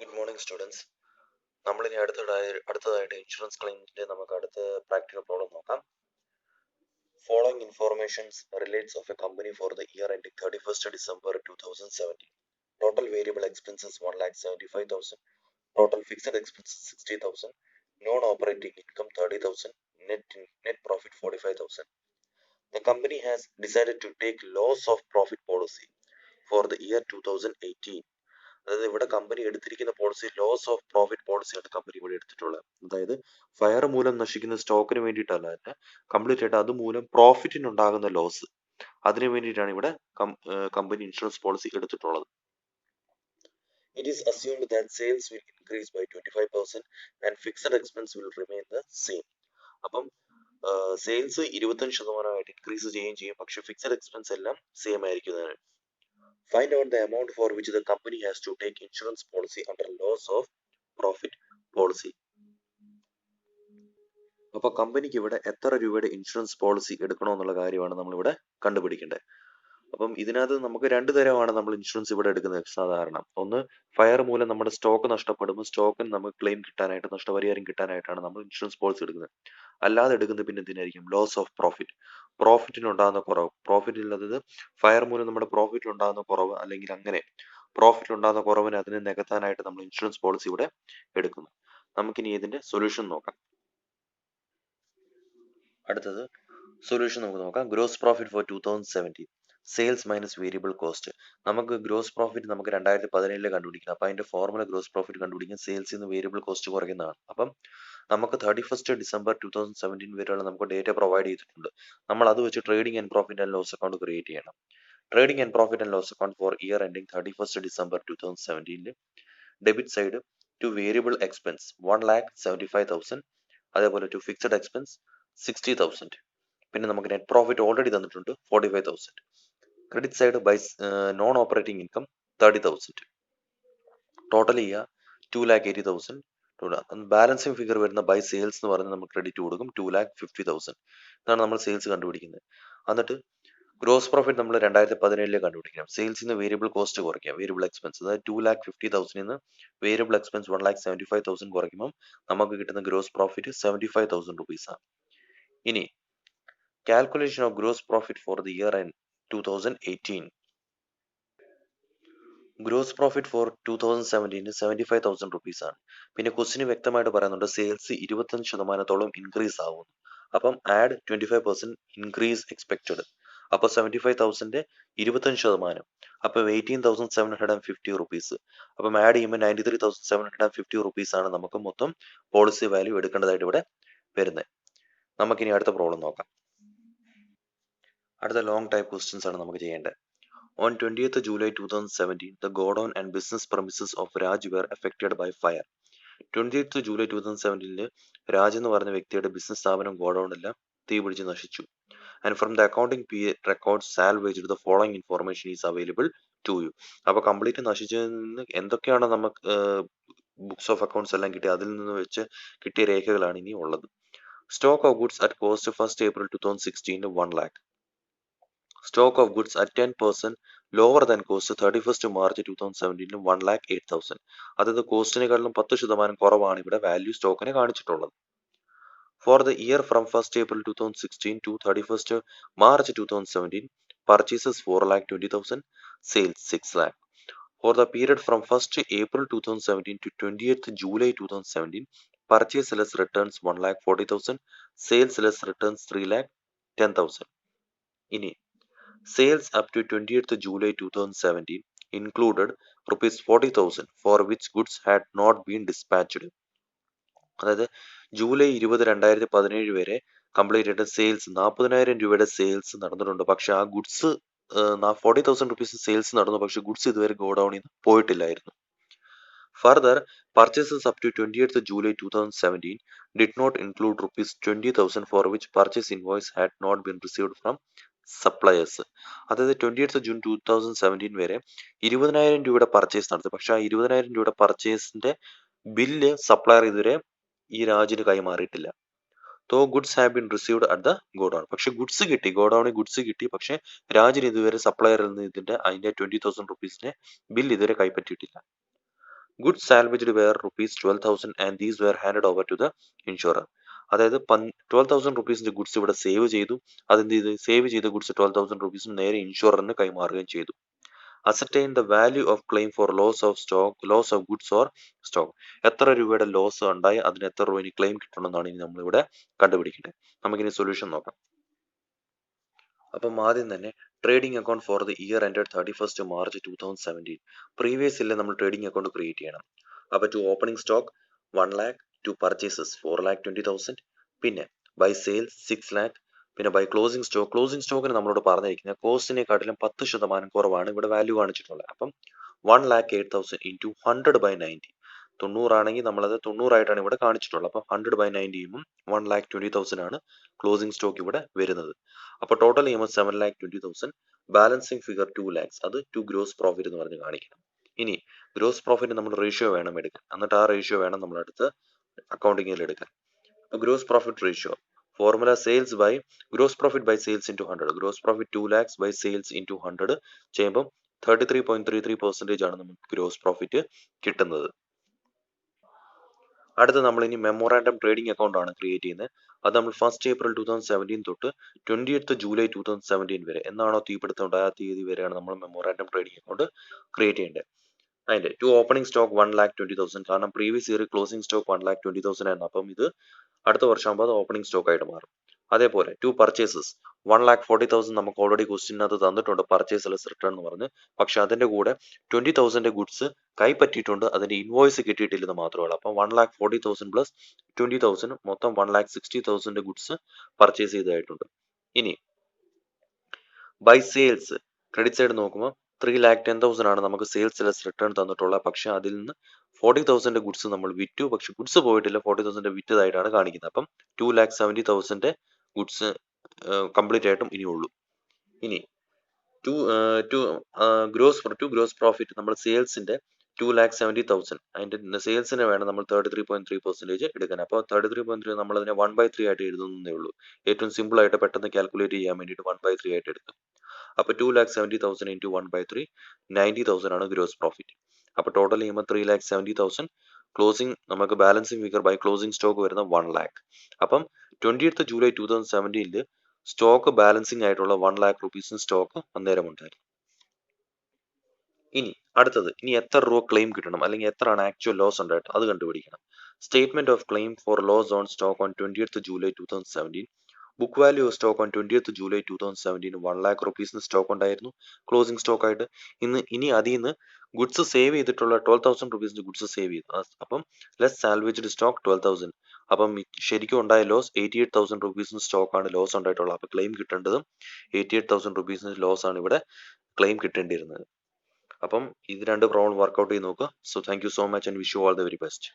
Good morning, students. നമ്മളിനി അടുത്തതായിട്ട് insurance ക്ലെയിമിന്റെ നമുക്ക് അടുത്ത പ്രാക്ടിക്കൽ പ്രോബ്ലം നോക്കാം. Following informations relates of a company for the year ending 31st December 2017. Total variable expenses 1,75,000. Total fixed expenses 60,000. Non-operating income 30,000. Net profit 45,000. The company has decided to take loss of profit policy for the year 2018. അതായത് ഇവിടെ company എടുത്തിരിക്കുന്ന policy loss of profit പോളിസിയാണ് company ഇവിടെ എടുത്തിട്ടുള്ളത്. അതായത് fire മൂലം നശിക്കുന്ന സ്റ്റോക്കിന് വേണ്ടിയിട്ടല്ല, കംപ്ലീറ്റ് ആയിട്ട് അതുമൂലം പ്രോഫിറ്റിനുണ്ടാകുന്ന ലോസ്, അതിനു വേണ്ടിയിട്ടാണ് ഇവിടെ കമ്പനി ഇൻഷുറൻസ് പോളിസി എടുത്തിട്ടുള്ളത്. It is assumed that sales will increase by 25% and fixed expense will remain the same. അപ്പം സെയിൽസ് 25% ഇൻക്രീസ് ചെയ്യുകയും ചെയ്യും, പക്ഷെ ഫിക്സഡ് എക്സ്പെൻസ് എല്ലാം same ആയിരിക്കുന്നതാണ്. Find out the amount for which the company has to take insurance policy under loss of profit policy. അപ്പോൾ കമ്പനിക്ക് ഇവിടെ എത്ര രൂപയുടെ ഇൻഷുറൻസ് പോളിസി എടുക്കണമെന്നുള്ള കാര്യമാണ് നമ്മളിവിടെ കണ്ടുപിടിക്കേണ്ടത്. അപ്പം ഇതിനകത്ത് നമുക്ക് രണ്ട് തരമാണ് നമ്മൾ ഇൻഷുറൻസ് ഇവിടെ എടുക്കുന്നത് സാധാരണ. ഒന്ന്, ഫയർ മൂലം നമ്മുടെ സ്റ്റോക്ക് നഷ്ടപ്പെടുമ്പോൾ സ്റ്റോക്കിന് നമുക്ക് ക്ലെയിം കിട്ടാനായിട്ട്, നഷ്ടപരിഹാരം കിട്ടാനായിട്ടാണ് നമ്മൾ ഇൻഷുറൻസ് പോളിസി എടുക്കുന്നത്. അല്ലാതെ എടുക്കുന്നത് പിന്നെ എന്തിനായിരിക്കും? ലോസ് ഓഫ് പ്രോഫിറ്റ്, പ്രോഫിറ്റിനുണ്ടാകുന്ന കുറവ്. പ്രോഫിറ്റ് ഇല്ലാത്തത് ഫയർ മൂലം നമ്മുടെ പ്രോഫിറ്റിലുണ്ടാകുന്ന കുറവ്, അല്ലെങ്കിൽ അങ്ങനെ പ്രോഫിറ്റിലുണ്ടാകുന്ന കുറവിന് അതിനെ നികത്താനായിട്ട് നമ്മൾ ഇൻഷുറൻസ് പോളിസി ഇവിടെ എടുക്കുന്നു. നമുക്കിനി ഇതിന്റെ സൊല്യൂഷൻ നോക്കാം. അടുത്തത് സൊല്യൂഷൻ നമുക്ക് നോക്കാം. Gross profit for 2017, sales minus variable cost. നമുക്ക് ഗ്രോസ് പ്രോഫിറ്റ് നമുക്ക് 2017 കണ്ടുപിടിക്കണം. അപ്പം അതിന്റെ ഫോർമുല ഗ്രോസ് പ്രോഫിറ്റ് കണ്ടുപിടിക്കാൻ സെയിൽസിൽ നിന്ന് വേരിയബിൾ കോസ്റ്റ് കുറയ്ക്കുന്നതാണ്. അപ്പം നമുക്ക് 31st December 2017 വരെയുള്ള നമുക്ക് ഡേറ്റ പ്രൊവൈഡ് ചെയ്തിട്ടുണ്ട്. നമ്മൾ അത് വെച്ച് trading and profit and loss account create ചെയ്യണം. Trading and profit and loss account for year ending 31st December 2017 debit side to variable expense 1,75,000, അതേപോലെ ടു ഫിക്സഡ് എക്സ്പെൻസ് 60,000. പിന്നെ നമുക്ക് നെറ്റ് പ്രോഫിറ്റ് ഓൾറെഡി തന്നിട്ടുണ്ട് 45,000. Credit side by non operating income 30,000. Total ചെയ്യുക 2,80,000. Balancing figure വരുന്ന by sales എന്ന് പറഞ്ഞ് നമ്മൾ credit കൊടുക്കും 2,50,000. ഇതാണ് നമ്മൾ സെയിൽസ് കണ്ടുപിടിക്കുന്നത്. എന്നിട്ട് ഗ്രോസ് പ്രോഫിറ്റ് നമ്മൾ 2017 കണ്ടുപിടിക്കണം. സെയിൽസിൽ നിന്ന് വേരിയബിൾ കോസ്റ്റ് കുറയ്ക്കുക, വേരിയബിൾ എക്സ്പെൻസ്. അതായത് 2,50,000 നിന്ന് വേരിയബിൾ എക്സ്പെൻസ് 1,75,000 കുറയ്ക്കുമ്പോൾ നമുക്ക് കിട്ടുന്ന ഗ്രോസ് പ്രോഫിറ്റ് 75,000 റുപ്പീസാണ്. ഇനി calculation of gross profit for the year end 2018. Gross profit for 2017 75,000 rupees ആണ്. പിന്നെ ക്വസ്റ്റിന് വ്യക്തമായിട്ട് പറയുന്നുണ്ട് സെയിൽസ് 25% ഇൻക്രീസ് ആവുന്നു. അപ്പം ആഡ് 25% ഇൻക്രീസ് എക്സ്പെക്റ്റഡ്. അപ്പോൾ 75,000 25%, അപ്പോൾ 18,750 റുപ്പീസ്. അപ്പം ആഡ് ചെയ്യുമ്പോൾ 93,750 റുപ്പീസ് ആണ് നമുക്ക് മൊത്തം പോളിസി വാല്യൂ എടുക്കേണ്ടതായിട്ട് ഇവിടെ വരുന്നത്. നമുക്കിനി അടുത്ത പ്രോബ്ലം നോക്കാം. അടുത്ത ലോങ് ടൈപ്പ് ക്വസ്റ്റ്യൻസ് ആണ് നമുക്ക് ചെയ്യേണ്ടത്. On 20th July 2017, the godown and business premises of Raj were affected by fire. 20th July 2017 Raj എന്ന് പറഞ്ഞ വ്യക്തിയുടെ ബിസിനസ് സ്ഥാപനം ഗോഡൌൺ എല്ലാം തീ പിടിച്ച് നശിച്ചു. And from the accounting period record salvaged the following information is available to you. അപ്പോൾ complete നശിച്ചതിൽ നിന്ന് എന്തൊക്കെയാണ് നമുക്ക് ബുക്സ് ഓഫ് അക്കൗണ്ട്സ് എല്ലാം കിട്ടിയ, അതിൽ നിന്ന് വെച്ച് കിട്ടിയ രേഖകളാണ് ഇനി ഉള്ളത്. Stock of goods at cost 1st April 2016 1 lakh. Stock of goods at 10% lower than cost 31st March 2017 1,08,000. അതായത് കോസ്റ്റിനെക്കാളും 10% കുറവാണ് ഇവിടെ വാല്യൂ സ്റ്റോക്കിനെ കാണിച്ചിട്ടുള്ളത്. For the year from 1st April 2016 to 31st March 2017 purchases 4,20,000, sales 6 lakh. For the period from 1st April 2017 to 20th July 2017 purchase less returns 1,40,000, sales less returns 3,10,000. ഇനി sales up to 20th July 2017 included rupees 40,000 for which goods had not been dispatched. അതായത് July 20, 2017 വരെ complete ആയിട്ട് sales 40,000 രൂപയുടെ sales നടന്നിട്ടുണ്ട്. പക്ഷെ ആ goods 40,000 rupees sales നടന്നു, പക്ഷെ ഗുഡ്സ് ഇതുവരെ ഗോഡൌണിൽ നിന്ന് പോയിട്ടില്ലായിരുന്നു. Further, purchases up to 20th July 2017 did not include rupees 20,000 for which purchase invoice had not been received from suppliers. അതായത് 20th June 2017 വരെ 20,000 രൂപയുടെ പർച്ചേസ് നടത്തി, പക്ഷെ ആ 20,000 രൂപയുടെ പർച്ചേസിന്റെ ബില്ല് സപ്ലയർ ഇതുവരെ ഈ രാജിന് കൈമാറിയിട്ടില്ല. തോ goods have been received at the godown. പക്ഷെ ഗുഡ്സ് കിട്ടി, ഗോഡൌണിൽ ഗുഡ്സ് കിട്ടി, പക്ഷെ രാജിന് ഇതുവരെ സപ്ലയറിൽ നിന്ന് അതിന്റെ 20,000 റുപ്പീസിന്റെ ബില്ല് ഇതുവരെ കൈപ്പറ്റിയിട്ടില്ല. Goods salvaged were ₹12,000 and these were handed over to the insurer. അതായത് 12,000 റുപ്പീസിന്റെ ഗുഡ്സ് ഇവിടെ സേവ് ചെയ്തു. അതെന്ത് ചെയ്തു? സേവ് ചെയ്ത ഗുഡ്സ് 12,000 റുപ്പീസും നേരെ ഇൻഷുററിന് കൈമാറുകയും ചെയ്തു. Ascertain the value of claim for loss of goods or stock. എത്ര രൂപയുടെ ലോസ് ഉണ്ടായി അതിന് എത്ര രൂപ ഇനി ക്ലെയിം കിട്ടണമെന്നാണ് ഇനി നമ്മളിവിടെ കണ്ടുപിടിക്കേണ്ടത്. നമുക്കിനി സൊല്യൂഷൻ നോക്കാം. അപ്പം ആദ്യം തന്നെ trading account for the year ended 31st March 2017. Previous ഇയറിൽ നമ്മൾ ട്രേഡിംഗ് അക്കൗണ്ട് ക്രിയേറ്റ് ചെയ്യണം. അപ്പോൾ to opening stock 1 lakh, to purchases 4,20,000, പിന്നെ ബൈ സെയിൽസ് 6 lakh, പിന്നെ ബൈ ക്ലോസിംഗ് സ്റ്റോക്കിന് നമ്മളോട് പറഞ്ഞിരിക്കുന്നത് കോസ്റ്റിനെക്കാട്ടിലും 10% കുറവാണ് ഇവിടെ വാല്യൂ കാണിച്ചിട്ടുള്ളത്. അപ്പം 1,08,000 ഇൻറ്റു 100/90. 90 ആണെങ്കിൽ നമ്മളത് 90 ആയിട്ടാണ് ഇവിടെ കാണിച്ചിട്ടുള്ളത്. അപ്പം 100/90 ചെയ്യുമ്പോൾ 1,20,000 ആണ് ക്ലോസിംഗ് സ്റ്റോക്ക് ഇവിടെ വരുന്നത്. അപ്പോൾ ടോട്ടൽ ചെയ്യുമ്പോൾ 7,20,000. Balancing figure 2 lakhs. അത് ടു ഗ്രോസ് പ്രോഫിറ്റ് എന്ന് പറഞ്ഞ് കാണിക്കണം. ഇനി ഗ്രോസ് പ്രോഫിറ്റ് നമ്മൾ റേഷ്യോ വേണം എടുക്കാൻ. എന്നിട്ട് ആ റേഷ്യോ വേണം നമ്മൾ അടുത്ത് അക്കൗണ്ടിങ്ങിൽ എടുക്കാൻ. Gross profit ratio formula gross profit by sales into 100. Gross profit 2 lakhs by sales into 100 ചെയ്യുമ്പോൾ 33.33% ആണ് നമുക്ക് ഗ്രോസ് പ്രോഫിറ്റ് കിട്ടുന്നത്. അടുത്ത നമ്മൾ ഇനി മെമ്മോറാൻഡം ട്രേഡിംഗ് അക്കൗണ്ട് ആണ് ക്രിയേറ്റ് ചെയ്യുന്നത്. അത് നമ്മൾ 1st April 2017 തൊട്ട് 20th July 2017 വരെ എന്നാണോ തീപിടുത്തം ഉണ്ടായ ആ തീയതി വരെയാണ് നമ്മൾ മെമ്മോറാൻഡം ട്രേഡിംഗ് അക്കൗണ്ട് ക്രിയേറ്റ് ചെയ്യേണ്ടത്. അതിന്റെ ടു ഓപ്പണിംഗ് സ്റ്റോക്ക് 1,20,000. കാരണം പ്രീവിയസ് ഇയർ ക്ലോസിംഗ് സ്റ്റോക്ക് 1,20,000 ആയിരുന്നു. അപ്പം ഇത് അടുത്ത വർഷമാകുമ്പോൾ അത് ഓപ്പണിംഗ് സ്റ്റോക്ക് ആയിട്ട് മാറും. അതേപോലെ ടു പർച്ചേസസ് 1,40,000 നമുക്ക് ഓൾറെഡി ക്വസ്റ്റ്യനകത്ത് തന്നിട്ടുണ്ട് പർച്ചേസ് റിട്ടേൺ എന്ന് പറഞ്ഞ്. പക്ഷെ അതിന്റെ കൂടെ 20,000 ഗുഡ്സ് കൈപ്പറ്റിയിട്ടുണ്ട്, അതിന്റെ ഇൻവോയ്സ് കിട്ടിയിട്ടില്ലെന്ന് മാത്രമേ ഉള്ളൂ. അപ്പം 1,40,000 പ്ലസ് 20,000 മൊത്തം 1,60,000 ഗുഡ്സ് പർച്ചേസ് ചെയ്തതായിട്ടുണ്ട്. ഇനി ബൈ സെയിൽസ് ക്രെഡിറ്റ് സൈഡ് നോക്കുമ്പോൾ 3,10,000 ആണ് നമുക്ക് സെയിൽസ് ലെസ് റിട്ടേൺ തന്നിട്ടുള്ളത്. പക്ഷെ അതിൽ നിന്ന് 40,000 ഗുഡ്സ് നമ്മൾ വിറ്റു. പക്ഷെ ഗുഡ്സ് പോയിട്ടില്ല, 40,000 വിറ്റതായിട്ടാണ് കാണിക്കുന്നത്. അപ്പം 2,70,000 ഗുഡ്സ് കംപ്ലീറ്റ് ആയിട്ടും ഇനിയുള്ളൂ. ഇനി ടു ഗ്രോസ് പ്രോഫിറ്റ് നമ്മൾ സെയിൽസിന്റെ 2,70,000 അതിന്റെ സെയിൽസിനെ വേണം നമ്മൾ 33.3% എടുക്കാൻ. അപ്പോൾ 33.3 നമ്മൾ അതിനെ 1/3 ആയിട്ട് എഴുതുന്നേ ഉള്ളൂ. ഏറ്റവും സിമ്പിൾ ആയിട്ട് പെട്ടെന്ന് കാൽക്കുലേറ്റ് ചെയ്യാൻ വേണ്ടിയിട്ട് 1/3 ആയിട്ട് എടുക്കും. അപ്പോൾ 2,70,000 ഇൻറ്റു 1/3 90,000 ആണ് ഗ്രോസ് പ്രോഫിറ്റ്. അപ്പോൾ ടോട്ടൽ ചെയ്യുമ്പോൾ 3,70,000. ക്ലോസിംഗ് നമുക്ക് balancing figure by closing stock വരുന്ന 1 lakh. അപ്പം 20th July 2017 സ്റ്റോക്ക് ബാലൻസിങ് ആയിട്ടുള്ള 1 lakh rupees സ്റ്റോക്ക് അന്നേരം ഉണ്ടായിരുന്നു. ഇനി എത്ര രൂപ ക്ലെയിം കിട്ടണം, അല്ലെങ്കിൽ എത്രയാണ് ആക്ച്വൽ ലോസ് ഉണ്ടായിട്ട് അത് കണ്ടുപിടിക്കണം. Statement of claim for loss on stock on 20th July 2017. Book value of stock on 20th July 2017 1 lakh rupees stock ഉണ്ടായിരുന്നു ക്ലോസിംഗ് സ്റ്റോക്ക് ആയിട്ട്. ഇനി അതിൽ നിന്ന് ഗുഡ്സ് സേവ് ചെയ്തിട്ടുള്ള 12,000 rupees ഗുഡ്സ് സേവ് ചെയ്തു. അപ്പം ലെസ് സാൽവേജ്ഡ് സ്റ്റോക്ക് 12,000. അപ്പം ശരിക്കും ഉണ്ടായ ലോസ് 88,000 rupees സ്റ്റോക്കാണ് ലോസ് ഉണ്ടായിട്ടുള്ളത്. അപ്പം ക്ലെയിം കിട്ടേണ്ടതും 88,000 rupees ലോസ് ആണ് ഇവിടെ ക്ലെയിം കിട്ടേണ്ടിയിരുന്നത്. അപ്പം ഇത് രണ്ട് പ്രോബ്ലം വർക്ക്ഔട്ട് ചെയ്ത് നോക്കുക. So thank you so much and wish you all the very best.